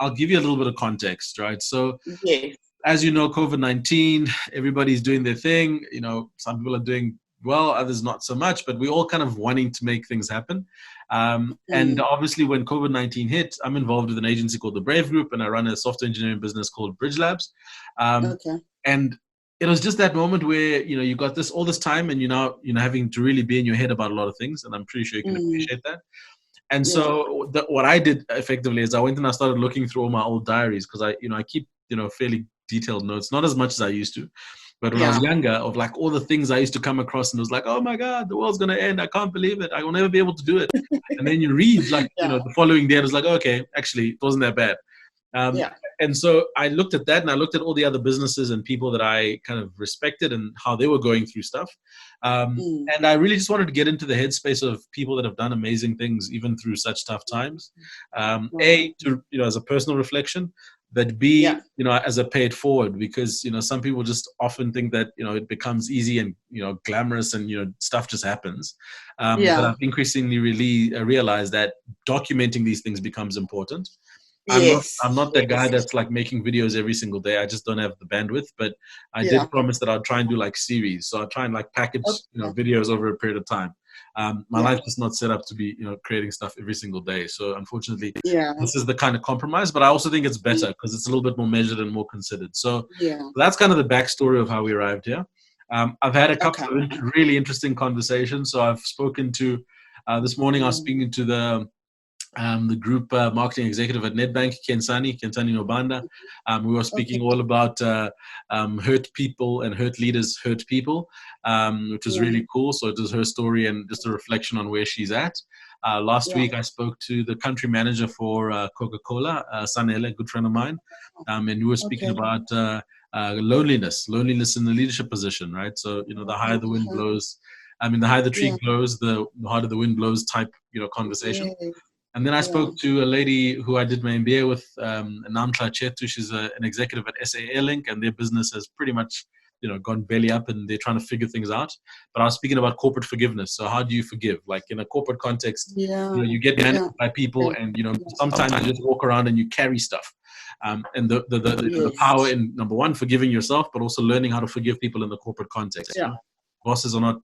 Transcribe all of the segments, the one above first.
I'll give you a little bit of context, right? So, Yes. as you know, COVID-19, everybody's doing their thing. You know, some people are doing well, others not so much, but we're all kind of wanting to make things happen. And obviously, when COVID-19 hit, I'm involved with an agency called the Brave Group, and I run a software engineering business called Bridge Labs. And it was just that moment where, you know, you got all this time, and you're now, you know, having to really be in your head about a lot of things. And I'm pretty sure you can appreciate that. And so what I did effectively is I went and I started looking through all my old diaries, because I keep, you know, fairly detailed notes, not as much as I used to. But when I was younger, of like all the things I used to come across, and it was like, oh my God, the world's going to end. I can't believe it. I will never be able to do it. And then you read like, you know, the following day, it was like, okay, actually, it wasn't that bad. And so I looked at that, and I looked at all the other businesses and people that I kind of respected and how they were going through stuff. And I really just wanted to get into the headspace of people that have done amazing things, even through such tough times. A, to, you know, as a personal reflection, but B, you know, as a pay it forward, because, you know, some people just often think that, you know, it becomes easy and, you know, glamorous and, you know, stuff just happens. But I've increasingly really realized that documenting these things becomes important. I'm not that guy that's like making videos every single day. I just don't have the bandwidth, but I did promise that I'll try and do like series. So I'll try and like package, you know, videos over a period of time. My life is not set up to be, you know, creating stuff every single day. So unfortunately, this is the kind of compromise, but I also think it's better because it's a little bit more measured and more considered. So that's kind of the backstory of how we arrived here. I've had a couple of really interesting conversations. So I've spoken to, this morning I was speaking to the group marketing executive at Nedbank, Kensani Nobanda. We were speaking all about hurt people and hurt leaders hurt people, which was really cool. So it was her story and just a reflection on where she's at. Last week, I spoke to the country manager for Coca-Cola, Sanele, a good friend of mine, and we were speaking about loneliness in the leadership position, right? So, you know, the higher the wind blows, the higher the tree blows, the harder the wind blows type, you know, conversation. And then I spoke to a lady who I did my MBA with, Namtla Chetu. She's an executive at SA Airlink, and their business has pretty much, you know, gone belly up, and they're trying to figure things out. But I was speaking about corporate forgiveness. So how do you forgive? Like in a corporate context, you know, you get managed by people, and, you know, sometimes you just walk around and you carry stuff. And the power in, number one, forgiving yourself, but also learning how to forgive people in the corporate context. You know? Bosses are not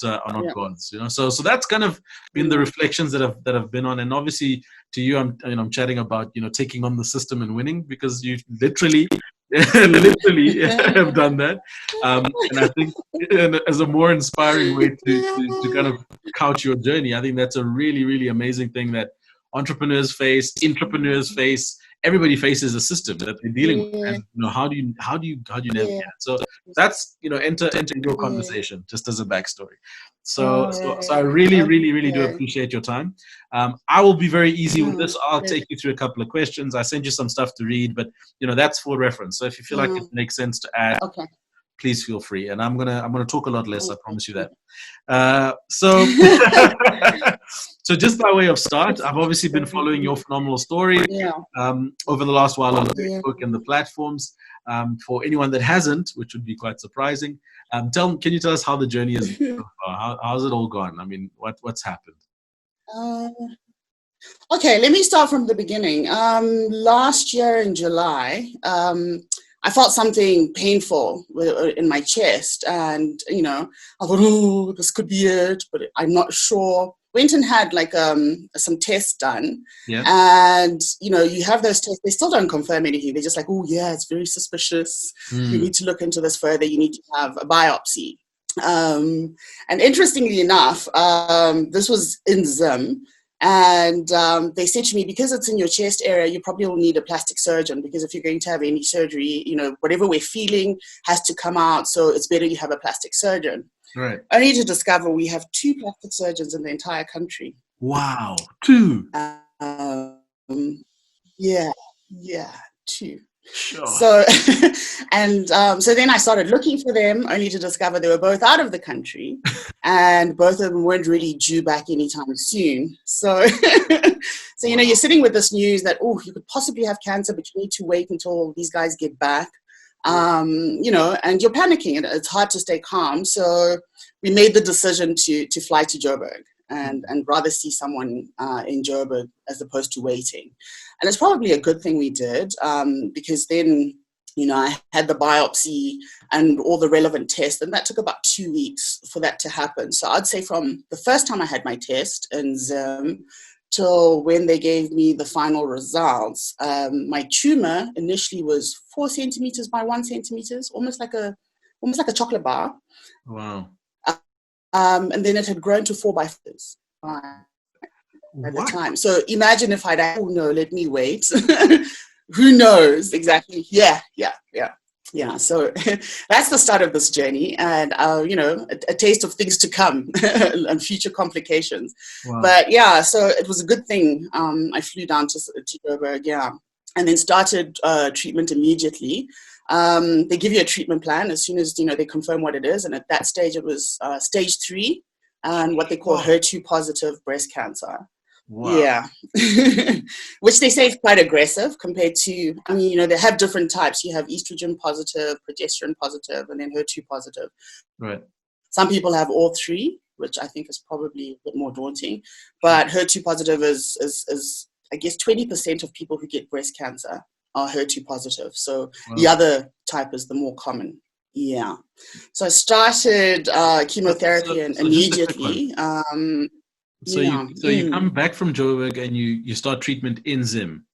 gods, you know. So that's kind of been the reflections that have been on. And obviously, to you, I'm chatting about, you know, taking on the system and winning, because you literally have done that. And I think as a more inspiring way to kind of couch your journey, I think that's a really, really amazing thing that entrepreneurs face, intrapreneurs face. Everybody faces a system that they're dealing with, and, you know, how do you navigate it? So that's, you know, enter your conversation just as a backstory. So I really, really, really do appreciate your time. I will be very easy with this. I'll take you through a couple of questions. I sent you some stuff to read, but, you know, that's for reference. So if you feel like it makes sense to add, please feel free. And I'm gonna talk a lot less. I promise you that. So just by way of start, I've obviously been following your phenomenal story over the last while on Facebook and the platforms. For anyone that hasn't, which would be quite surprising, can you tell us how the journey is? How's it all gone? I mean, what's happened? Okay, let me start from the beginning. Last year in July, I felt something painful in my chest, and, you know, I thought, oh, this could be it, but I'm not sure. Went and had like some tests done, and, you know, you have those tests, they still don't confirm anything. They're just like, oh yeah, it's very suspicious. You need to look into this further. You need to have a biopsy. And interestingly enough, this was in Zim. And they said to me, because it's in your chest area, you probably will need a plastic surgeon, because if you're going to have any surgery, you know, whatever we're feeling has to come out. So it's better you have a plastic surgeon. Right. Only to discover we have 2 plastic surgeons in the entire country. Wow. 2. Yeah, 2. Sure. So, and so then I started looking for them, only to discover they were both out of the country, and both of them weren't really due back anytime soon. So, so, you know, you're sitting with this news that, oh, you could possibly have cancer, but you need to wait until these guys get back. You know, and you're panicking, and it's hard to stay calm. So we made the decision to fly to Joburg. and rather see someone in Joburg as opposed to waiting. And it's probably a good thing we did, because then, I had the biopsy and all the relevant tests, and that took about 2 weeks for that to happen. So I'd say from the first time I had my test in Zim till when they gave me the final results, my tumor initially was 4 centimeters by 1 centimeters, almost like a chocolate bar. Wow. And then it had grown to 4 by 5 at the time. So imagine if I'd, oh no, let me wait. Who knows exactly? Yeah. So that's the start of this journey, and a taste of things to come and future complications. Wow. But yeah, so it was a good thing. I flew down to Joburg, and then started treatment immediately. They give you a treatment plan as soon as they confirm what it is, and at that stage it was stage 3, and what they call HER2 positive breast cancer. Wow. Yeah, which they say is quite aggressive compared to, they have different types. You have estrogen positive, progesterone positive, and then HER2 positive. Right. Some people have all 3, which I think is probably a bit more daunting. But HER2 positive is I guess 20% of people who get breast cancer are HER2 positive. So the other type is the more common. Yeah. So I started chemotherapy and immediately. So you come back from Joburg and you start treatment in Zim.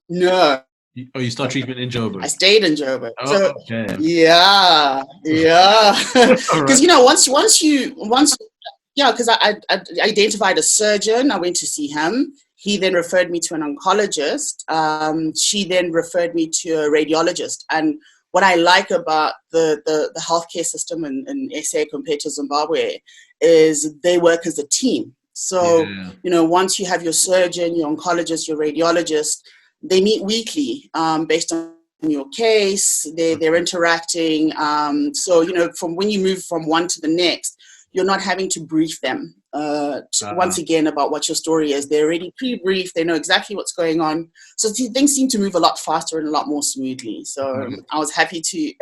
No. You start treatment in Joburg. I stayed in Joburg. Oh, so okay. Yeah. Because because I identified a surgeon. I went to see him. He then referred me to an oncologist. She then referred me to a radiologist. And what I like about the healthcare system in SA compared to Zimbabwe is they work as a team. So, once you have your surgeon, your oncologist, your radiologist, they meet weekly based on your case. They're interacting. So, from when you move from one to the next, you're not having to brief them once again about what your story is. They're already pre-briefed. They know exactly what's going on. So things seem to move a lot faster and a lot more smoothly. So I was happy to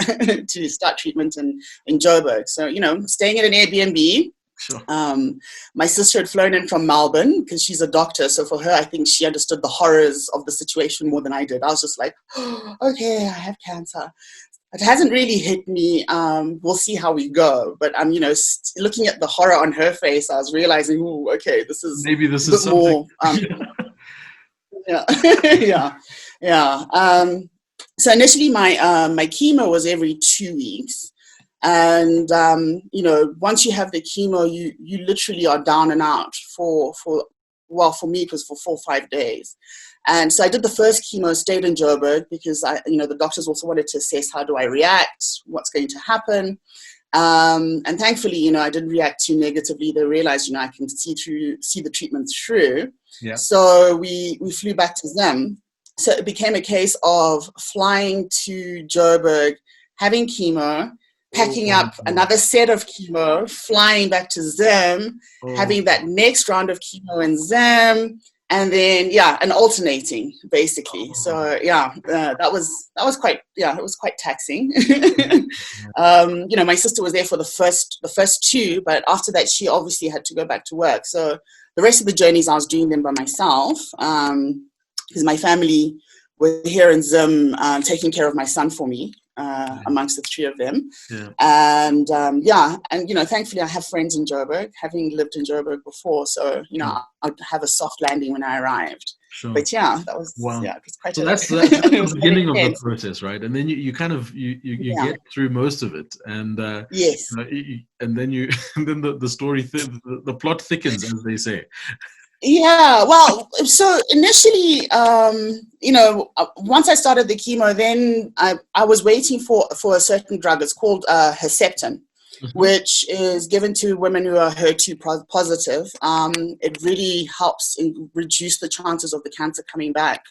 to start treatment in Joburg. So, staying at an Airbnb. Sure. My sister had flown in from Melbourne because she's a doctor. So for her, I think she understood the horrors of the situation more than I did. I was just like, oh, okay, I have cancer. It hasn't really hit me. We'll see how we go. But I'm, looking at the horror on her face, I was realizing, oh, okay, this is maybe this is something. So initially, my chemo was every 2 weeks, and once you have the chemo, you literally are down and out for me it was for 4 or 5 days. And so I did the first chemo, stayed in Joburg because the doctors also wanted to assess how do I react, what's going to happen. And thankfully, I didn't react too negatively. They realized, I can see the treatment through. Yeah. So we flew back to Zim. So it became a case of flying to Joburg, having chemo, packing up another set of chemo, flying back to Zim, having that next round of chemo in Zim, and then and alternating basically. So that was quite it was quite taxing. My sister was there for the first 2, but after that she obviously had to go back to work. So the rest of the journeys I was doing them by myself because my family were here in Zim taking care of my son for me. Amongst the 3 of them. And thankfully I have friends in Joburg, having lived in Joburg before, so I'd have a soft landing when I arrived. Sure. But that was it was quite that's the beginning of the process, right? And then you kind of you get through most of it, and yes, and then the story the plot thickens, as they say. Yeah, well, so initially, once I started the chemo, then I was waiting for a certain drug. It's called Herceptin, which is given to women who are HER2 positive. It really helps reduce the chances of the cancer coming back.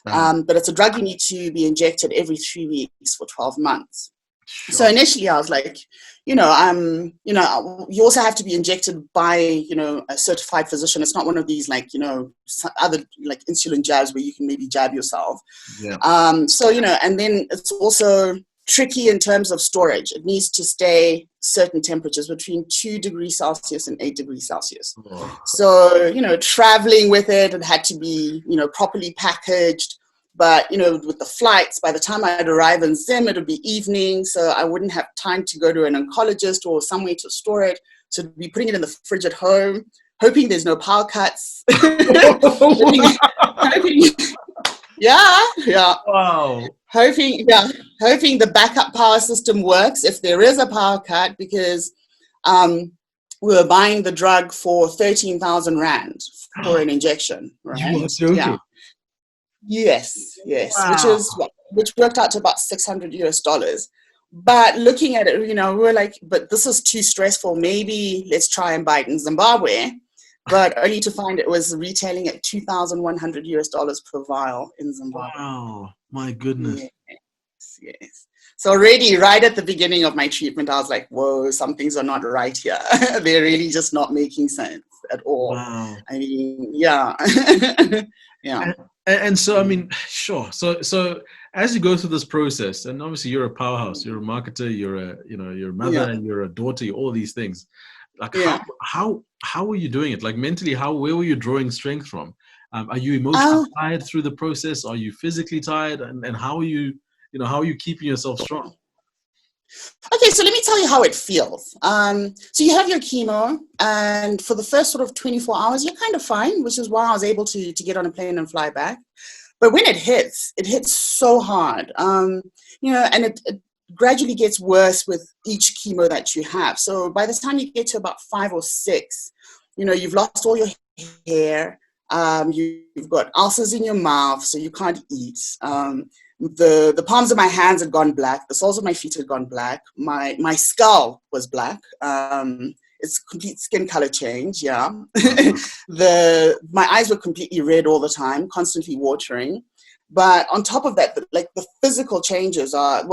But it's a drug you need to be injected every 3 weeks for 12 months. Sure. So initially I was like, you also have to be injected by, a certified physician. It's not one of these other insulin jabs where you can maybe jab yourself. Yeah. And then it's also tricky in terms of storage. It needs to stay certain temperatures between 2 degrees Celsius and 8 degrees Celsius. Oh. So, traveling with it, it had to be, properly packaged. But, with the flights, by the time I'd arrive in Zim, it would be evening. So I wouldn't have time to go to an oncologist or somewhere to store it. So I'd be putting it in the fridge at home, hoping there's no power cuts. hoping, yeah. Wow. Hoping the backup power system works if there is a power cut, because we were buying the drug for 13,000 Rand for an injection. Right? You are joking. Yeah. Yes. Wow. Which worked out to about $600. But looking at it, we were like, but this is too stressful. Maybe let's try and buy it in Zimbabwe. But only to find it was retailing at $2,100 per vial in Zimbabwe. Wow, my goodness. Yes. So already right at the beginning of my treatment, I was like, whoa, some things are not right here. They're really just not making sense at all. Wow. I mean, yeah. Yeah. And so, I mean, sure. So as you go through this process, and obviously you're a powerhouse, you're a marketer, you're a mother, and you're a daughter, you're all these things. Like how were you doing it? Like mentally, where were you drawing strength from? Are you emotionally tired through the process? Are you physically tired? And how are you, how are you keeping yourself strong? Okay, so let me tell you how it feels. So you have your chemo, and for the first sort of 24 hours, you're kind of fine, which is why I was able to get on a plane and fly back. But when it hits so hard, and it gradually gets worse with each chemo that you have. So by the time you get to about 5 or 6, you've lost all your hair, you've got ulcers in your mouth, so you can't eat. The palms of my hands had gone black. The soles of my feet had gone black. My skull was black. It's complete skin color change. Yeah. My eyes were completely red all the time, constantly watering. But on top of that, the physical changes are,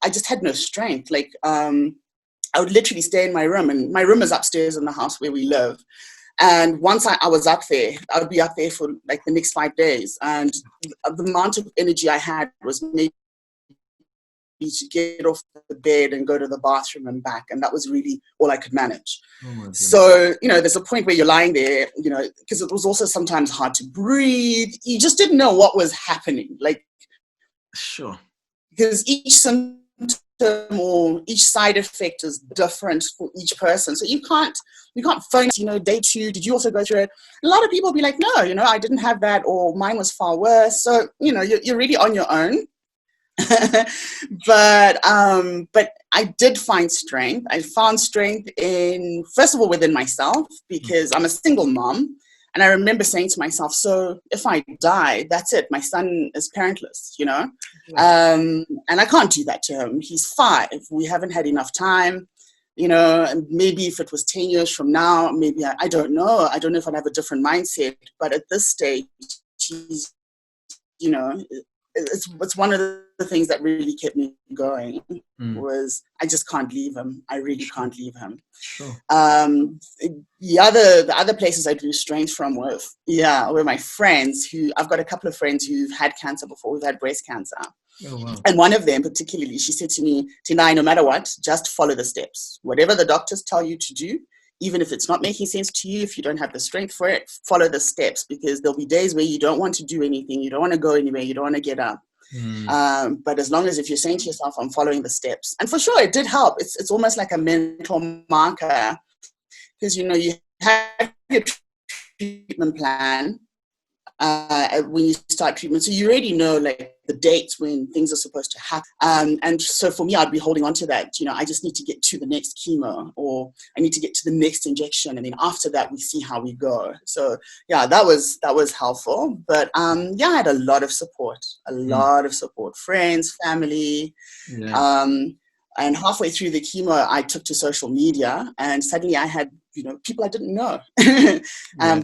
I just had no strength. I would literally stay in my room, and my room is upstairs in the house where we live. And once I was up there, I would be up there for the next 5 days. And the amount of energy I had was maybe to get off the bed and go to the bathroom and back. And that was really all I could manage. So, there's a point where you're lying there, because it was also sometimes hard to breathe. You just didn't know what was happening. Sure. Because each symptom or each side effect is different for each person. So you can't phone, day 2, did you also go through it? A lot of people be like, no, I didn't have that, or mine was far worse. So, you're really on your own. But I did find strength. I found strength first of all, within myself, because I'm a single mom. And I remember saying to myself, so if I die, that's it. My son is parentless, and I can't do that to him. He's 5. We haven't had enough time, and maybe if it was 10 years from now, maybe I don't know. I don't know if I'd have a different mindset. But at this stage, he's, it's one of the things that really kept me going was I just can't leave him. I really can't leave him. Sure. The other places I drew strength from were my friends. I've got a couple of friends who've had cancer before. We've had breast cancer. Oh, wow. And one of them particularly, she said to me, Tendayi, no matter what, just follow the steps. Whatever the doctors tell you to do, even if it's not making sense to you, if you don't have the strength for it, follow the steps, because there'll be days where you don't want to do anything, you don't want to go anywhere, you don't want to get up. But as long as if you're saying to yourself, I'm following the steps. And for sure, it did help. It's almost like a mental marker, because, you have your treatment plan when you start treatment. So you already know the dates when things are supposed to happen. And so for me, I'd be holding on to that. I just need to get to the next chemo, or I need to get to the next injection. And then after that, we see how we go. So yeah, that was helpful. But I had a lot of support, friends, family. Yeah. And halfway through the chemo, I took to social media, and suddenly I had, people I didn't know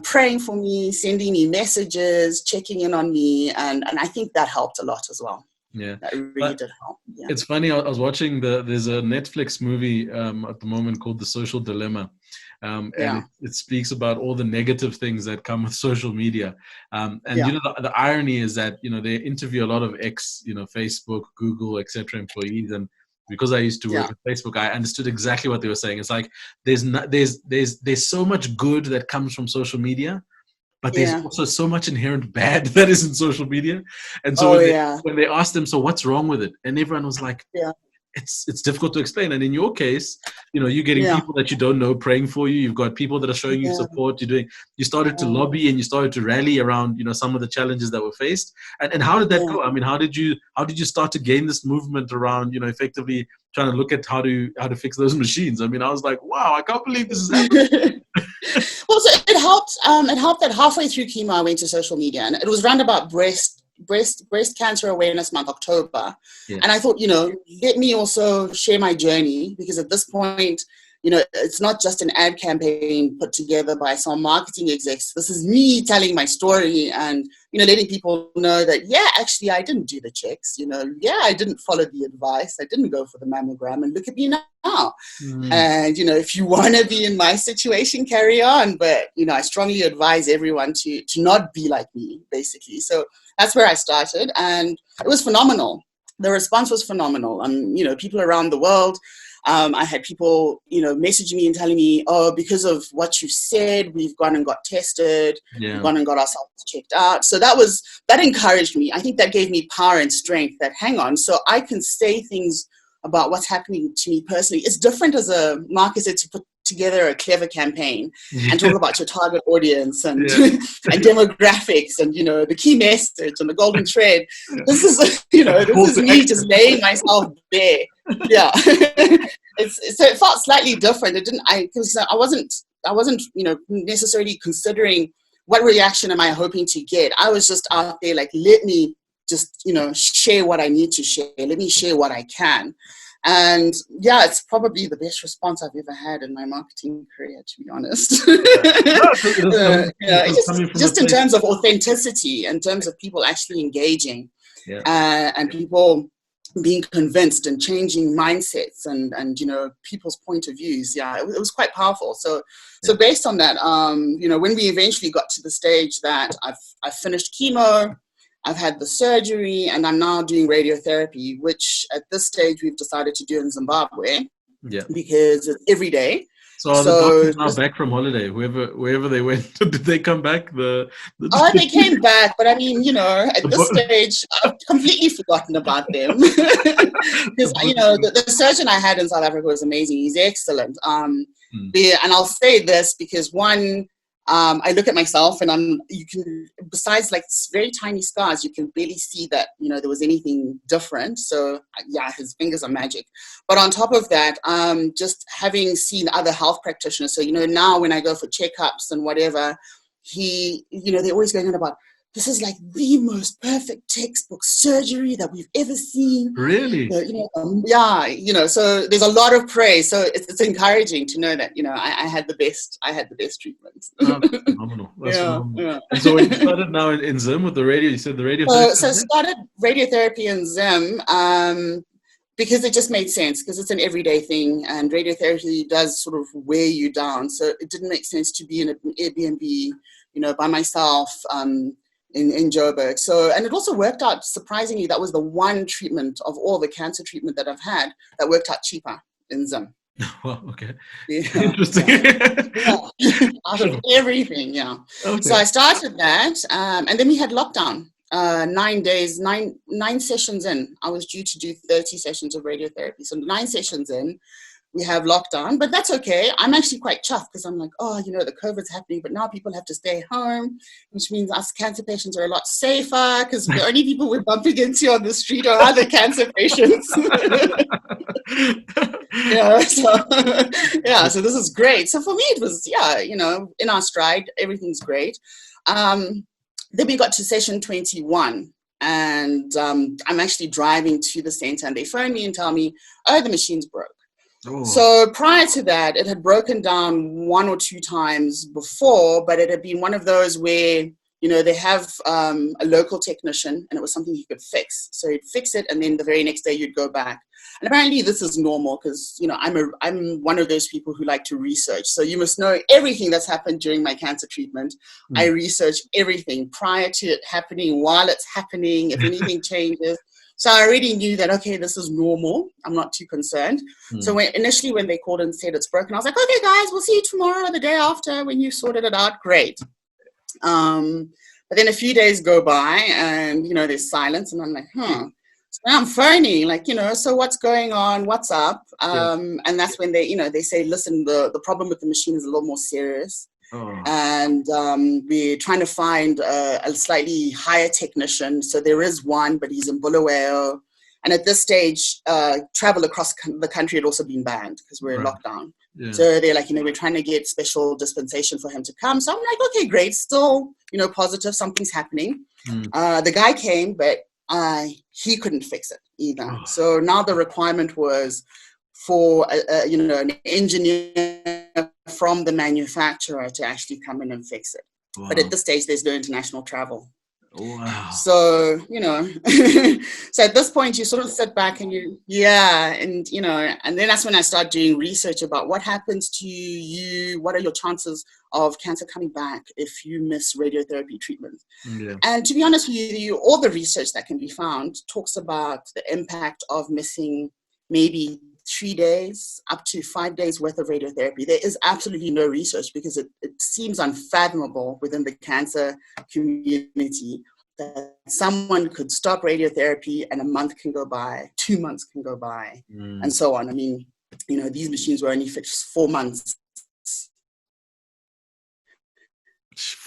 praying for me, sending me messages, checking in on me. And I think that helped a lot as well. Yeah. That really did help. Yeah. It's funny. I was watching there's a Netflix movie at the moment called The Social Dilemma. And it speaks about all the negative things that come with social media. The irony is that, they interview a lot of Facebook, Google, etc. employees, and because I used to work Yeah. with Facebook, I understood exactly what they were saying. It's like there's so much good that comes from social media, but there's Yeah. also so much inherent bad that is in social media. And so Oh yeah. when they asked them, so what's wrong with it? And everyone was like, Yeah. it's difficult to explain. And in your case, you're getting Yeah. people that you don't know praying for you. You've got people that are showing you Yeah. support. You started to lobby and you started to rally around, some of the challenges that were faced. And how did that Yeah. go? I mean, how did you start to gain this movement around, effectively trying to look at how to fix those machines? I mean, I was like, wow, I can't believe this is happening. Well, so it helped. It helped that halfway through chemo, I went to social media, and it was around about breast cancer awareness month, October. Yeah. And I thought, let me also share my journey, because at this point, it's not just an ad campaign put together by some marketing execs. This is me telling my story and, letting people know that, yeah, actually, I didn't do the checks. Yeah, I didn't follow the advice. I didn't go for the mammogram, and look at me now. And, if you want to be in my situation, carry on. But, I strongly advise everyone to not be like me, basically. So that's where I started. And it was phenomenal. The response was phenomenal. People around the world. I had people, messaging me and telling me, oh, because of what you said, we've gone and got tested. Yeah. We've gone and got ourselves checked out. So that encouraged me. I think that gave me power and strength that, hang on, so I can say things about what's happening to me personally. It's different as a marketer to put together a clever campaign and talk about your target audience and and demographics and the key message and the golden thread. This is this is me just laying myself bare. Yeah. So it felt slightly different. Because I wasn't necessarily considering what reaction am I hoping to get. I was just out there like, let me just share what I need to share. Let me share what I can. And yeah, it's probably the best response I've ever had in my marketing career, to be honest. Just in terms of authenticity, in terms of people actually engaging, and people being convinced and changing mindsets and people's point of views. Yeah, it was quite powerful. So based on that, when we eventually got to the stage that I've finished chemo, I've had the surgery, and I'm now doing radiotherapy, which at this stage we've decided to do in Zimbabwe. Yeah. Because it's every day. So are the doctors now back from holiday? Wherever they went, did they come back? They came back, but I mean, at this stage, I've completely forgotten about them. Because the surgeon I had in South Africa was amazing. He's excellent. And I'll say this because I look at myself and besides like very tiny scars, you can barely see that, there was anything different. So yeah, his fingers are magic. But on top of that, just having seen other health practitioners. So, now when I go for checkups and whatever, they're always going on about, this is like the most perfect textbook surgery that we've ever seen. Really? So there's a lot of praise. So it's encouraging to know that, I had the best treatment. Oh, that's phenomenal. That's phenomenal. Yeah. And so when you started now in Zim with the radio, you said the radio. So started radiotherapy in Zim because it just made sense, because it's an everyday thing and radiotherapy does sort of wear you down. So it didn't make sense to be in an Airbnb, by myself, in Joburg. So, and it also worked out, surprisingly, that was the one treatment of all the cancer treatment that I've had that worked out cheaper in Zim. Well, okay. Yeah, interesting. Out of everything, yeah. Okay. So I started that, and then we had lockdown. 9 days, nine sessions in. I was due to do 30 sessions of radiotherapy. So 9 sessions in, we have lockdown, but that's okay. I'm actually quite chuffed because I'm like, the COVID's happening, but now people have to stay home, which means us cancer patients are a lot safer because the only people we're bumping into on the street are other cancer patients. So this is great. So for me, it was, in our stride, everything's great. Then we got to session 21. And I'm actually driving to the center and they phone me and tell me, the machine's broke. Oh. So prior to that, it had broken down 1 or 2 times before, but it had been one of those where, they have a local technician and it was something he could fix. So he'd fix it and then the very next day you'd go back. And apparently this is normal because, I'm one of those people who like to research. So you must know everything that's happened during my cancer treatment. I research everything prior to it happening, while it's happening, if anything changes. So I already knew that, okay, this is normal. I'm not too concerned. So initially when they called and said it's broken, I was like, okay, guys, we'll see you tomorrow or the day after when you sorted it out. Great. But then a few days go by and, there's silence. And I'm like, So now I'm phoning, like, so what's going on? What's up? And that's when they say, listen, the problem with the machine is a little more serious. And we're trying to find a slightly higher technician. So there is one, but he's in Bulawayo. And at this stage, travel across the country had also been banned because we're in lockdown. Yeah. So they're like, we're trying to get special dispensation for him to come. So I'm like, okay, great. Still, positive. Something's happening. The guy came, but he couldn't fix it either. So now the requirement was for, an engineer from the manufacturer to actually come in and fix it. But at this stage, there's no international travel. Wow. So, so at this point you sort of sit back and and then that's when I start doing research about what happens to you, what are your chances of cancer coming back if you miss radiotherapy treatment. Yeah. And to be honest with you, all the research that can be found talks about the impact of missing maybe 3 days up to 5 days worth of radiotherapy. There is absolutely no research because it seems unfathomable within the cancer community that someone could stop radiotherapy and a month can go by, 2 months can go by, and so on. I mean, these machines were only fixed 4 months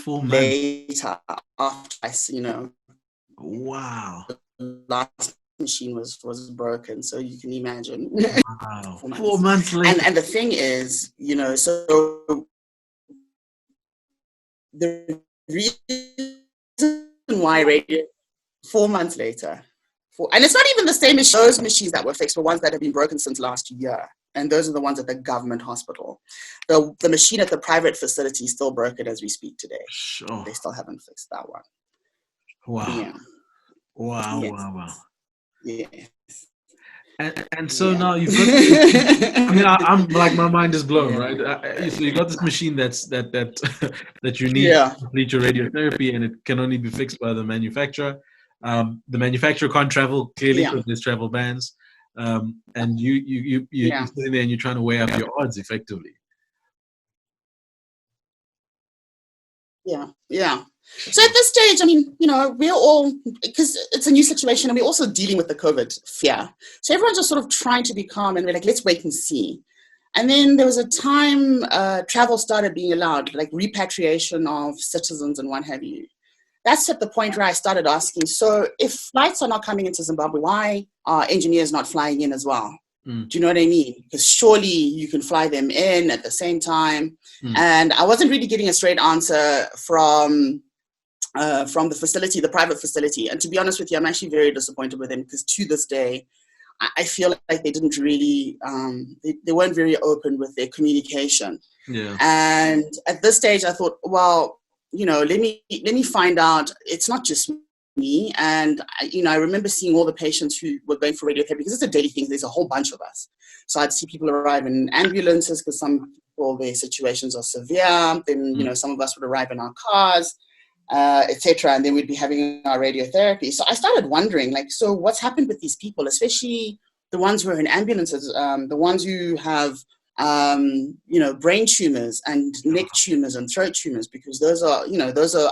4 months later after Wow. the last machine was broken, so you can imagine. Wow. 4 months later. And the thing is, so the reason why radio 4 months later, and it's not even the same as those machines that were fixed were ones that have been broken since last year, and those are the ones at the government hospital. The machine at the private facility is still broken as we speak today. Sure. They still haven't fixed that one. Wow. Yeah. Wow. Yes. Wow. Yeah. And so now you've got. I mean, I'm like, my mind is blown, right? So you got this machine that you need to complete your radiotherapy, and it can only be fixed by the manufacturer. The manufacturer can't travel clearly because there's travel bans, and you're sitting there and you're trying to weigh up your odds effectively. Yeah. So at this stage, I mean, we're all, because it's a new situation and we're also dealing with the COVID fear. So everyone's just sort of trying to be calm and we're like, let's wait and see. And then there was a time travel started being allowed, like repatriation of citizens and what have you. That's at the point where I started asking, so if flights are not coming into Zimbabwe, why are engineers not flying in as well? Do you know what I mean? Because surely you can fly them in at the same time. And I wasn't really getting a straight answer from the facility, the private facility. And to be honest with you, I'm actually very disappointed with them because to this day, I feel like they didn't really, they weren't very open with their communication. Yeah. And at this stage, I thought, well, let me find out. It's not just me. And I remember seeing all the patients who were going for radiotherapy because it's a daily thing. There's a whole bunch of us. So I'd see people arrive in ambulances because some people, their situations are severe. Then, some of us would arrive in our cars, etc. And then we'd be having our radiotherapy. So I started wondering, so what's happened with these people, especially the ones who are in ambulances, the ones who have brain tumors and neck tumors and throat tumors, because those are,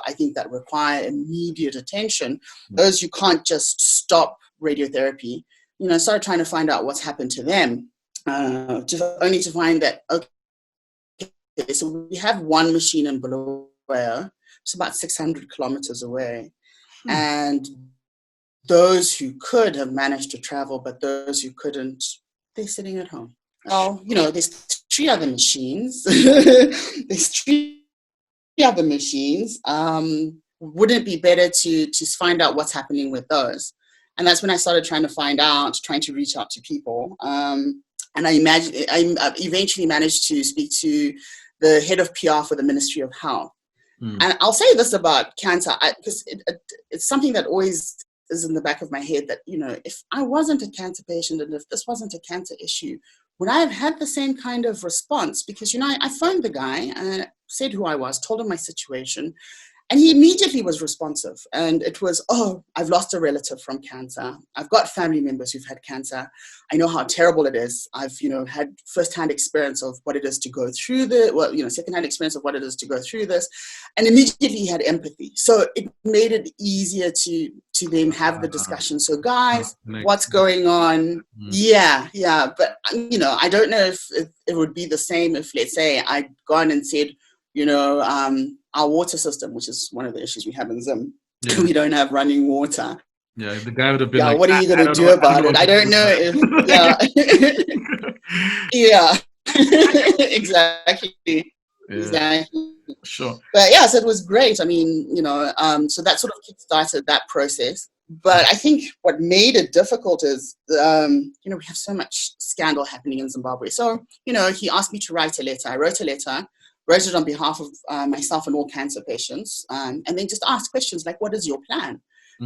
I think that require immediate attention. Those you can't just stop radiotherapy. Started trying to find out what's happened to them, only to find that, okay, so we have one machine in Bulawayo. It's about 600 kilometers away. And those who could have managed to travel, but those who couldn't, they're sitting at home. Well, there's 3 other machines. There's 3 other machines. Wouldn't it be better to find out what's happening with those? And that's when I started trying to reach out to people. And I eventually managed to speak to the head of PR for the Ministry of Health. And I'll say this about cancer, because it's something that always is in the back of my head that, if I wasn't a cancer patient and if this wasn't a cancer issue, would I have had the same kind of response? Because, I phoned the guy and said who I was, told him my situation. And he immediately was responsive. And it was, oh, I've lost a relative from cancer. I've got family members who've had cancer. I know how terrible it is. I've, had firsthand experience of what it is to go through secondhand experience of what it is to go through this. And immediately he had empathy. So it made it easier to then have the discussion. So guys, what's going on? Yeah. But, I don't know if it would be the same if, let's say, I'd gone and said, our water system, which is one of the issues we have in Zim, we don't have running water. Yeah, the guy would have been like, what are you going to do about it? I don't know if, yeah, exactly. Yeah. Exactly. Sure. But yeah, so it was great. I mean, so that sort of kickstarted that process. But I think what made it difficult is, we have so much scandal happening in Zimbabwe. So, he asked me to write a letter. I wrote a letter, wrote it on behalf of myself and all cancer patients, and then just asked questions like, what is your plan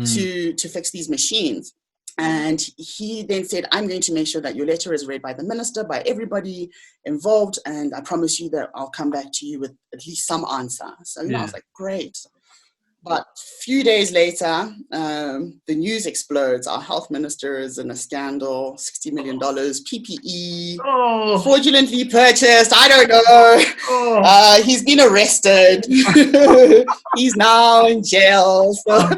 to fix these machines? And he then said, I'm going to make sure that your letter is read by the minister, by everybody involved, and I promise you that I'll come back to you with at least some answer. So I was like, great. But a few days later, the news explodes. Our health minister is in a scandal, $60 million, PPE, fraudulently purchased, I don't know. He's been arrested. He's now in jail. So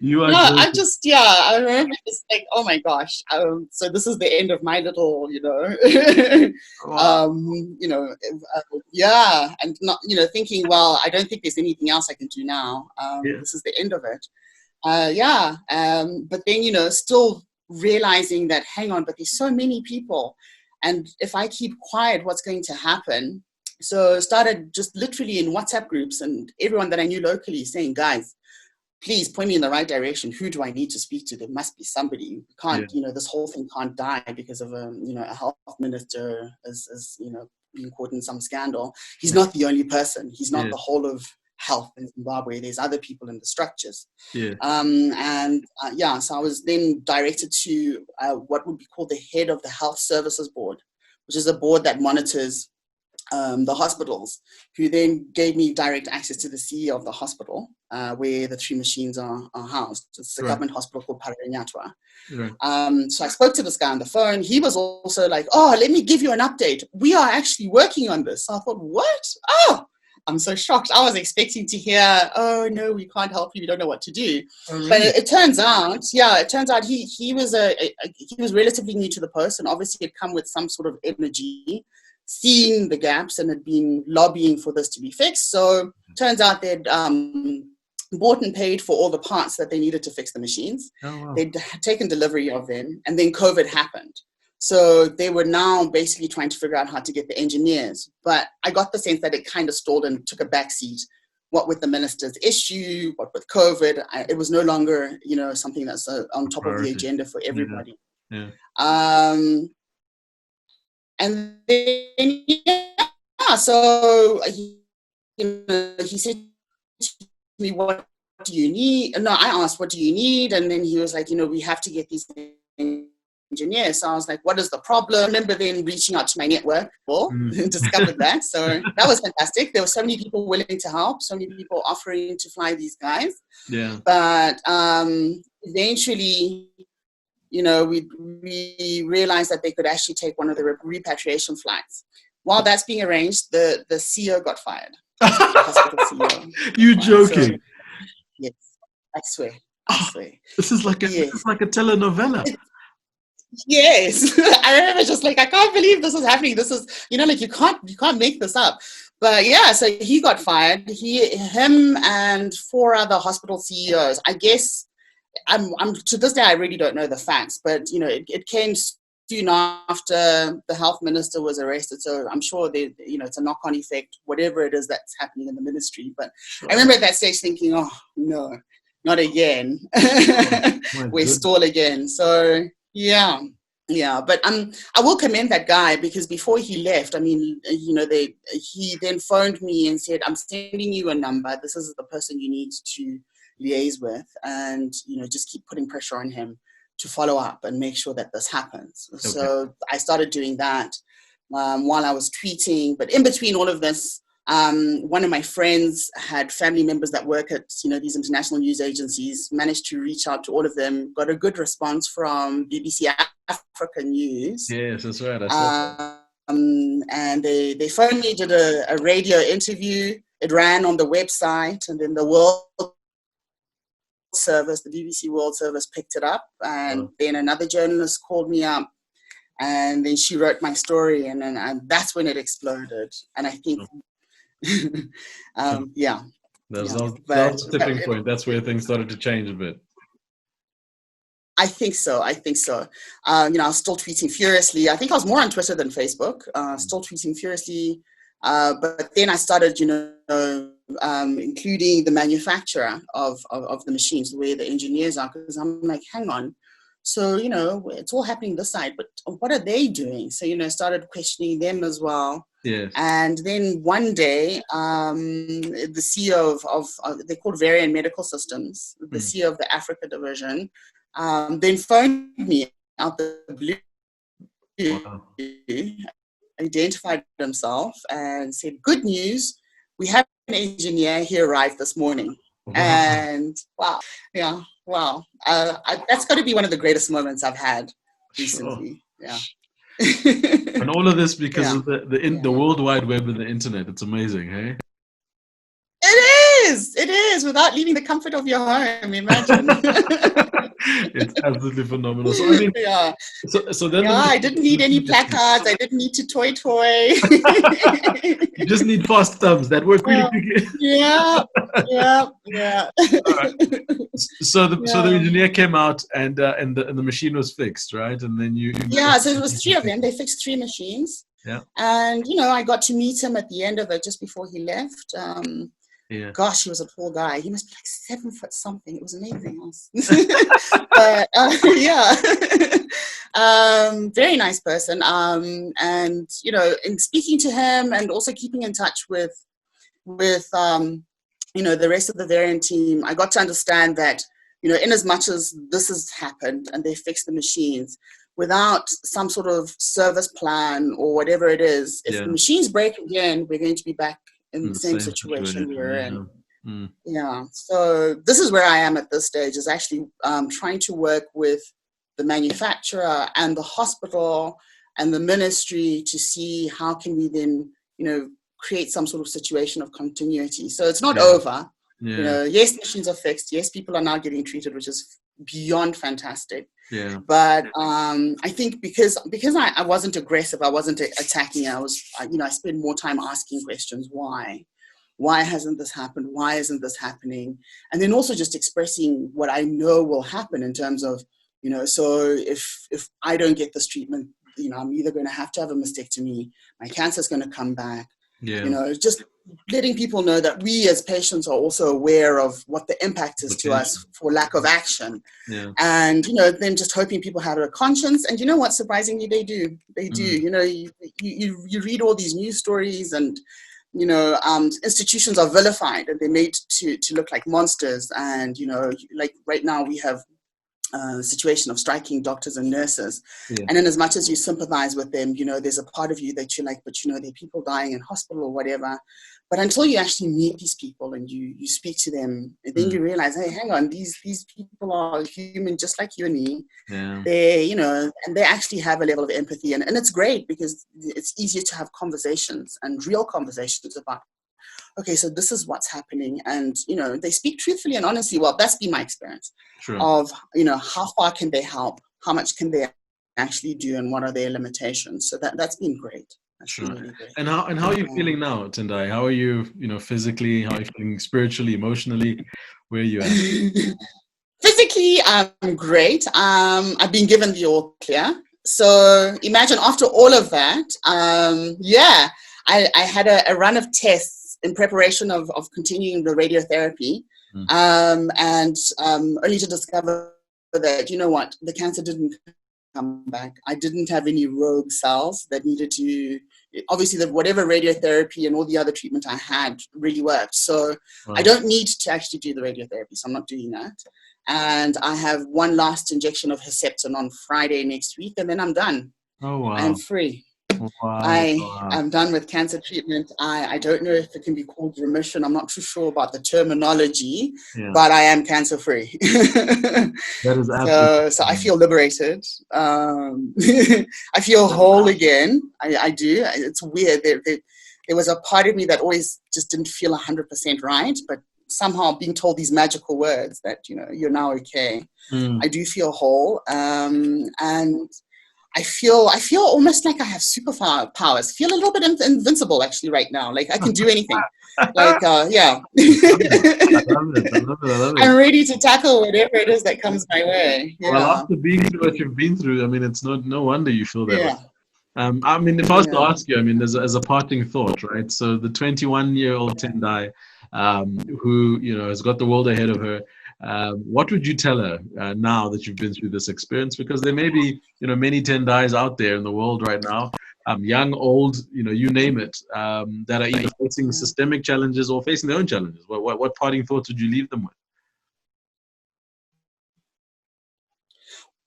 I remember just like, oh my gosh. So this is the end of my little, and not, thinking, well, I don't think there's anything else I can do now. This is the end of it. But then, still realizing that, hang on, but there's so many people. And if I keep quiet, what's going to happen? So started just literally in WhatsApp groups and everyone that I knew locally saying, guys, please point me in the right direction. Who do I need to speak to? There must be somebody. We can't, this whole thing can't die because of a health minister is being caught in some scandal. He's not the only person. He's not the whole of health in Zimbabwe. There's other people in the structures. So I was then directed to what would be called the head of the Health Services Board, which is a board that monitors the hospitals, who then gave me direct access to the CEO of the hospital where the 3 machines are housed. It's a government hospital called Paranyatwa. So I spoke to this guy on the phone. He was also like, oh, let me give you an update. We are actually working on this. So I thought, what? Oh, I'm so shocked. I was expecting to hear, oh, no, we can't help you. We don't know what to do. But it turns out, he was relatively new to the post, and obviously had come with some sort of energy, seeing the gaps, and had been lobbying for this to be fixed. So turns out they'd bought and paid for all the parts that they needed to fix the machines. They'd taken delivery of them, and then COVID happened. So they were now basically trying to figure out how to get the engineers. But I got the sense that it kind of stalled and took a backseat. What with the minister's issue, what with COVID, it was no longer, something that's on top of the agenda for everybody. And then, so he said to me, what do you need? No, I asked, what do you need? And then he was like, we have to get these engineers. So I was like, what is the problem? I remember then reaching out to my network, discovered that. So that was fantastic. There were so many people willing to help, so many people offering to fly these guys. But eventually, we realized that they could actually take one of the repatriation flights. While that's being arranged, the CEO got fired. The hospital CEO. You joking? Yes, I swear. This is like a telenovela. Yes. I remember just like, I can't believe this is happening. This is, you can't make this up. But yeah, so he got fired. Him and 4 other hospital CEOs. I guess I'm to this day I really don't know the facts, but it came soon after the health minister was arrested. So I'm sure it's a knock-on effect, whatever it is that's happening in the ministry. But I remember at that stage thinking, oh no, not again. We stall again. So yeah. But I will commend that guy, because before he left, he then phoned me and said, I'm sending you a number. This is the person you need to liaise with, and just keep putting pressure on him to follow up and make sure that this happens. Okay. So I started doing that while I was tweeting, but in between all of this, One of my friends had family members that work at, these international news agencies, managed to reach out to all of them, got a good response from BBC Africa News. Yes, that's right. I saw that. And they phoned me, did a radio interview. It ran on the website, and then the World Service, the BBC World Service, picked it up. And then another journalist called me up, and then she wrote my story, and that's when it exploded. And I think, yeah. That was the tipping point. That's where things started to change a bit. I think so. I was still tweeting furiously. I think I was more on Twitter than Facebook, still tweeting furiously. But then I started, including the manufacturer of the machines, the way the engineers are, because I'm like, hang on. So, it's all happening this side, but what are they doing? So, started questioning them as well. Yes. And then one day, the CEO of they're called Varian Medical Systems, the CEO of the Africa division, then phoned me out the blue, identified himself and said, "Good news, we have an engineer. He arrived this morning." Wow. And wow. That's got to be one of the greatest moments I've had recently. Sure. Yeah. And all of this because of the World Wide Web and the internet. It's amazing, hey? It is, without leaving the comfort of your home, imagine. It's absolutely phenomenal. So I mean, so then I didn't need any placards. I didn't need to toy. You just need fast thumbs that work really quickly. Yeah. Right. So the engineer came out and the machine was fixed, right? And then so it was 3 of them. They fixed 3 machines. Yeah. And I got to meet him at the end of it, just before he left. Gosh, he was a tall guy. He must be like 7 foot something. It was amazing. But very nice person. And in speaking to him and also keeping in touch with the rest of the Varian team, I got to understand that in as much as this has happened and they fixed the machines, without some sort of service plan or whatever it is, if the machines break again, we're going to be back in the same situation we were in. So this is where I am at this stage, is actually trying to work with the manufacturer and the hospital and the ministry to see how can we then, create some sort of situation of continuity. So it's not over. Yes, machines are fixed. Yes, people are now getting treated, which is beyond fantastic. But I think because I wasn't aggressive, I wasn't attacking. I spent more time asking questions. Why hasn't this happened? Why isn't this happening? And then also just expressing what I know will happen in terms of, so if I don't get this treatment, I'm either going to have a mastectomy, my cancer is going to come back. Just letting people know that we as patients are also aware of what the impact is to us for lack of action. And, then just hoping people have a conscience. And what, surprisingly, they do. You read all these news stories and, institutions are vilified and they're made to look like monsters. And, like right now we have a situation of striking doctors and nurses. And in as much as you sympathize with them, there's a part of you that you're like, but there are people dying in hospital or whatever. But until you actually meet these people and you speak to them, then you realize, hey, hang on, these people are human just like you and me. They, and they actually have a level of empathy. And it's great because it's easier to have conversations and real conversations about, okay, so this is what's happening. And, they speak truthfully and honestly. Well, that's been my experience of, how far can they help? How much can they actually do? And what are their limitations? So that's been great. Really great. And how are you feeling now, Tendayi? How are you, physically? How are you feeling spiritually, emotionally? Where are you at? Physically, I'm great. I've been given the all clear. So imagine after all of that, I had a run of tests in preparation of continuing the radiotherapy, and only to discover that, the cancer didn't come back. I didn't have any rogue cells that needed to, obviously whatever radiotherapy and all the other treatment I had really worked. So I don't need to actually do the radiotherapy, so I'm not doing that. And I have one last injection of Herceptin on Friday next week, and then I'm done. Oh, wow. I'm free. Wow. I Wow. am done with cancer treatment. I don't know if it can be called remission. I'm not too sure about the terminology, Yeah. but I am cancer free. That is absolutely. So I feel liberated. I feel whole again. I do. It's weird. There was a part of me that always just didn't feel 100% right, but somehow being told these magical words that, you're now okay. I do feel whole. And I feel almost like I have superpowers. I feel a little bit invincible actually right now. Like I can do anything. Like, yeah. I love it. I love it. I love it. I'm ready to tackle whatever it is that comes my way. Well, Yeah. after being through what you've been through, I mean, it's no wonder you feel that way. Yeah. I mean, if I was to Yeah. ask you, I mean, as a parting thought, right? So the 21-year-old Tendayi, who has got the world ahead of her, what would you tell her now that you've been through this experience? Because there may be many Tendayis out there in the world right now, young, old, you name it, that are either facing systemic challenges or facing their own challenges. What parting thoughts would you leave them with?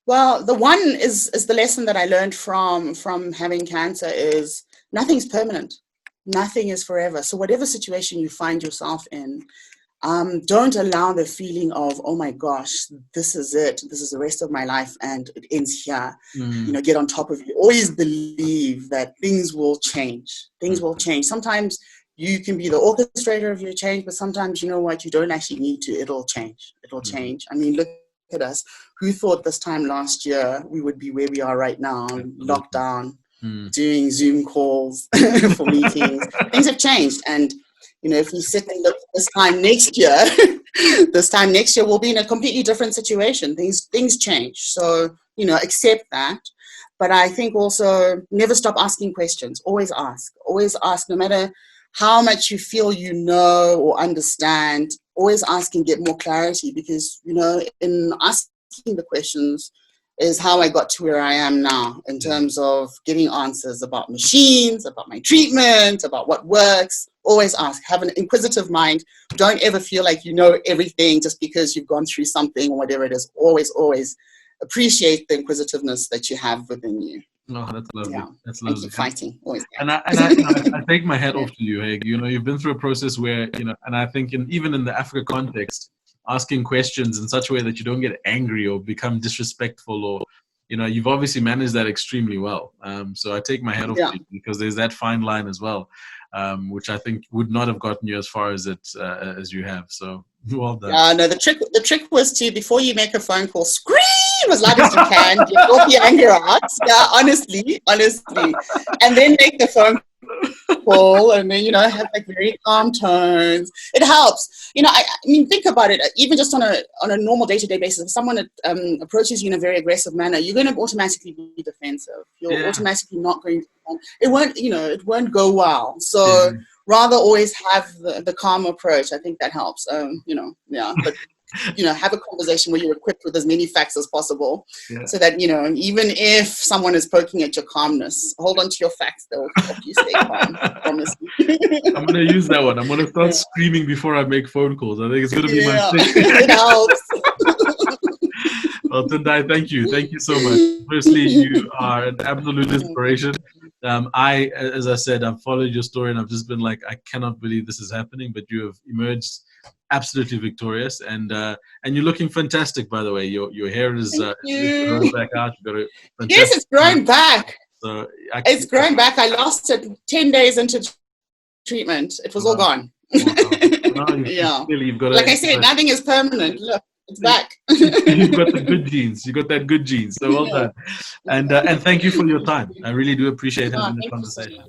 Well, the one is the lesson that I learned from having cancer is nothing's permanent. Nothing is forever. So whatever situation you find yourself in, don't allow the feeling of, oh my gosh, this is it. This is the rest of my life and it ends here. Get on top of it. Always believe that things will change. Things will change. Sometimes you can be the orchestrator of your change, but sometimes, you don't actually need to. It'll change. It'll change. I mean, look at us. Who thought this time last year we would be where we are right now, locked down, doing Zoom calls for meetings? Things have changed. And if we sit and look this time next year, we'll be in a completely different situation. Things change. So, accept that. But I think also never stop asking questions. Always ask. Always ask, no matter how much you feel or understand. Always ask and get more clarity, because, in asking the questions is how I got to where I am now in terms of getting answers about machines, about my treatment, about what works. Always ask. Have an inquisitive mind. Don't ever feel like you know everything just because you've gone through something or whatever it is. Always, always appreciate the inquisitiveness that you have within you. No, that's lovely. Yeah. That's And lovely. keep fighting. Always. And I take my hat off to you, Haig. You've been through a process where, and I think even in the Africa context, asking questions in such a way that you don't get angry or become disrespectful, or, you've obviously managed that extremely well. So I take my hat off to you, because there's that fine line as well, which I think would not have gotten you as far as as you have. So well done. No, the trick was to, before you make a phone call, scream as loud as you can, get all the anger out. Yeah, honestly. And then make the phone call, and then, have like very calm tones. It helps. I mean, think about it. Even just on a normal day-to-day basis, if someone approaches you in a very aggressive manner, you're going to automatically be defensive. You're automatically not going to, it won't go well. So rather always have the calm approach. I think that helps. But have a conversation where you're equipped with as many facts as possible, so that, even if someone is poking at your calmness, hold on to your facts. They'll help you stay calm. I promise you. I'm going to use that one. I'm going to start screaming before I make phone calls. I think it's going to be my thing. It helps. Well, Tendayi, thank you. Thank you so much. Firstly, you are an absolute inspiration. As I said, I've followed your story and I've just been like, I cannot believe this is happening, but you have emerged absolutely victorious, and you're looking fantastic, by the way. Your hair is growing back out. Yes, it's growing back. So it's growing back. I lost it 10 days into treatment. It was all gone. No, you've got like I said, nothing is permanent. Look, it's back. You've got the good genes. You got that good genes. So well done. And thank you for your time. I really do appreciate having the conversation.